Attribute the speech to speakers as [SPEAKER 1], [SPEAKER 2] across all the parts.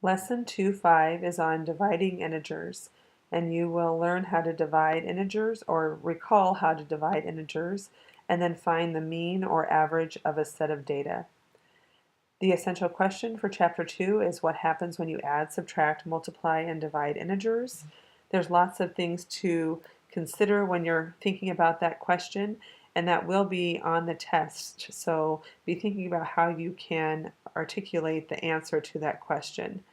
[SPEAKER 1] Lesson 2.5 is on dividing integers, and you will learn how to divide integers or recall how to divide integers and then find the mean or average of a set of data. The essential question for Chapter 2 is what happens when you add, subtract, multiply, and divide integers. There's lots of things to consider when you're thinking about that question, and that will be on the test. So be thinking about how you can articulate the answer to that question.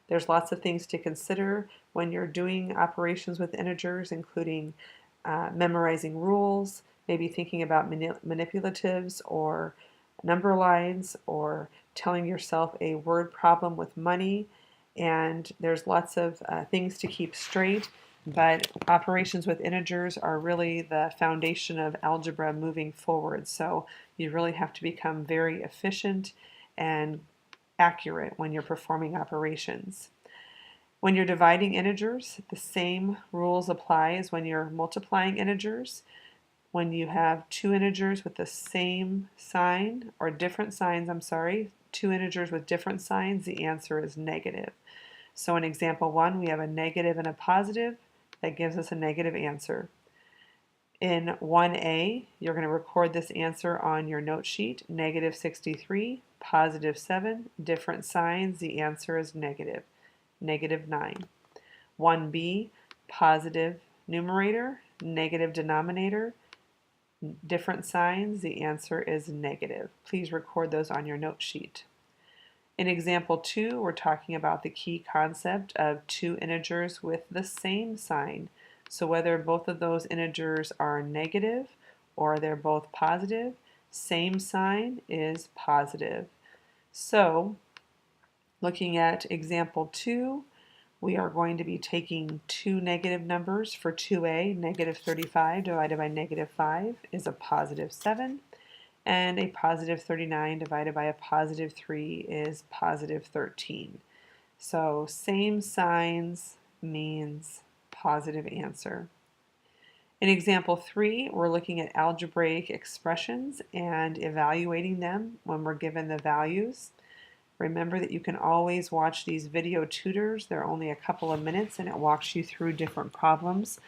[SPEAKER 1] There's lots of things to consider when you're doing operations with integers, including memorizing rules, maybe thinking about manipulatives or number lines, or telling yourself a word problem with money. And there's lots of things to keep straight, but operations with integers are really the foundation of algebra moving forward. So you really have to become very efficient and accurate when you're performing operations. When you're dividing integers, the same rules apply as when you're multiplying integers. When you have two integers with the same sign, or different signs, two integers with different signs, the answer is negative. So in example 1, we have a negative and a positive. That gives us a negative answer. In 1a, you're going to record this answer on your note sheet, negative 63, positive 7, different signs, the answer is negative, negative 9. 1b, positive numerator, negative denominator, different signs, the answer is negative. Please record those on your note sheet. In example 2, we're talking about the key concept of two integers with the same sign. So whether both of those integers are negative or they're both positive, same sign is positive. So looking at example 2, we are going to be taking two negative numbers. For 2a, negative 35 divided by negative 5 is a positive 7, and a positive 39 divided by a positive 3 is positive 13. So same signs means positive answer. In example 3, we're looking at algebraic expressions and evaluating them when we're given the values. Remember that you can always watch these video tutors. They're only a couple of minutes and it walks you through different problems,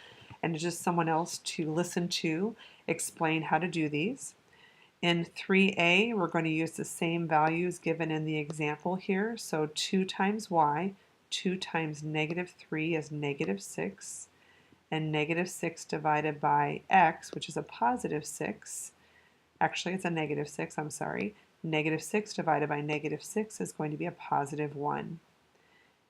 [SPEAKER 1] and it's just someone else to listen to explain how to do these. In 3a, we're going to use the same values given in the example here. So 2 times y, 2 times negative 3 is negative 6, and negative 6 divided by x, which is a positive 6, actually it's a negative 6, I'm sorry, negative 6 divided by negative 6 is going to be a positive 1.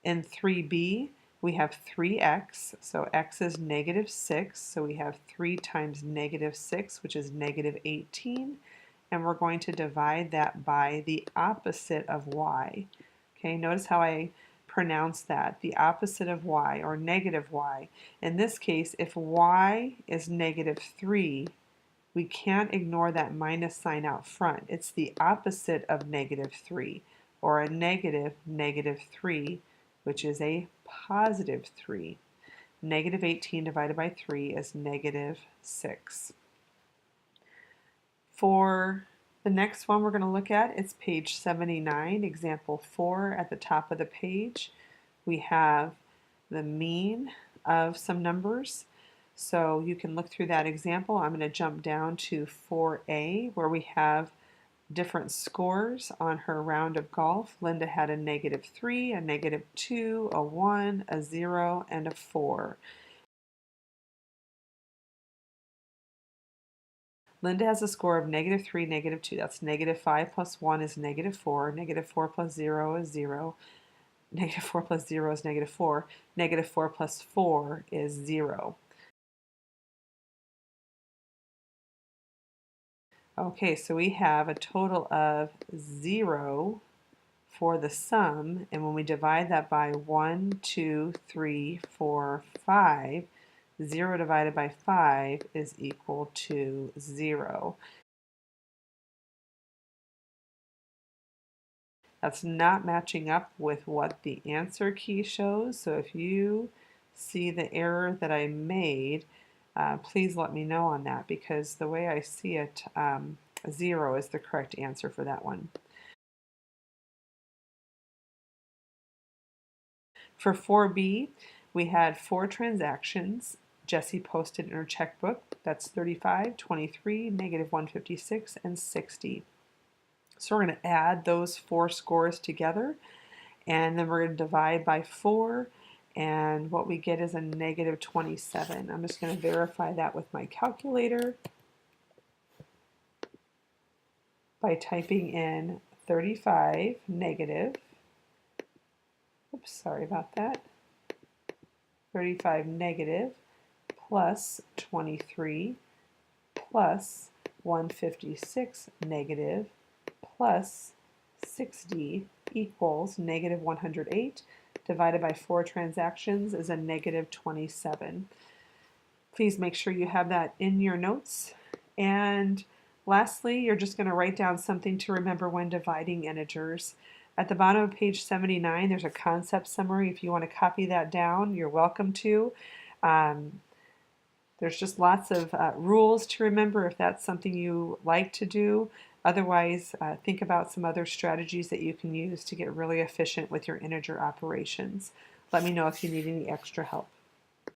[SPEAKER 1] In 3b, we have 3x, so x is negative 6, so we have 3 times negative 6, which is negative 18, and we're going to divide that by the opposite of y. Okay, notice how I pronounce that, the opposite of y, or negative y. In this case, if y is negative 3, we can't ignore that minus sign out front. It's the opposite of negative 3, or a negative negative 3, which is a positive 3. Negative 18 divided by 3 is negative 6. For the next one we're going to look at, it's page 79, example 4 at the top of the page. We have the mean of some numbers. So you can look through that example. I'm going to jump down to 4a, where we have different scores on her round of golf. Linda had a negative 3, a negative 2, a 1, a 0, and a 4. Linda has a score of negative 3, negative 2. That's negative 5 plus 1 is negative 4. Negative 4 plus 0 is 0. Negative 4 plus 0 is negative 4. Negative 4 plus 4 is 0. Okay, so we have a total of 0 for the sum, and when we divide that by 1, 2, 3, 4, 5, 0 divided by 5 is equal to 0. That's not matching up with what the answer key shows, so if you see the error that I made, please let me know on that, because the way I see it, 0 is the correct answer for that one. For 4B, we had 4 transactions. Jessie posted in her checkbook. That's 35, 23, negative 156, and 60. So we're going to add those 4 scores together, and then we're going to divide by 4, and what we get is a negative 27. I'm just going to verify that with my calculator by typing in 35 negative, oops, sorry about that, 35 negative plus 23 plus 156 negative plus 60 equals negative 108 divided by 4 transactions is a negative 27. Please make sure you have that in your notes. And lastly, you're just going to write down something to remember when dividing integers. At the bottom of page 79, there's a concept summary. If you want to copy that down, you're welcome to. There's just lots of rules to remember if that's something you like to do. Otherwise, think about some other strategies that you can use to get really efficient with your integer operations. Let me know if you need any extra help.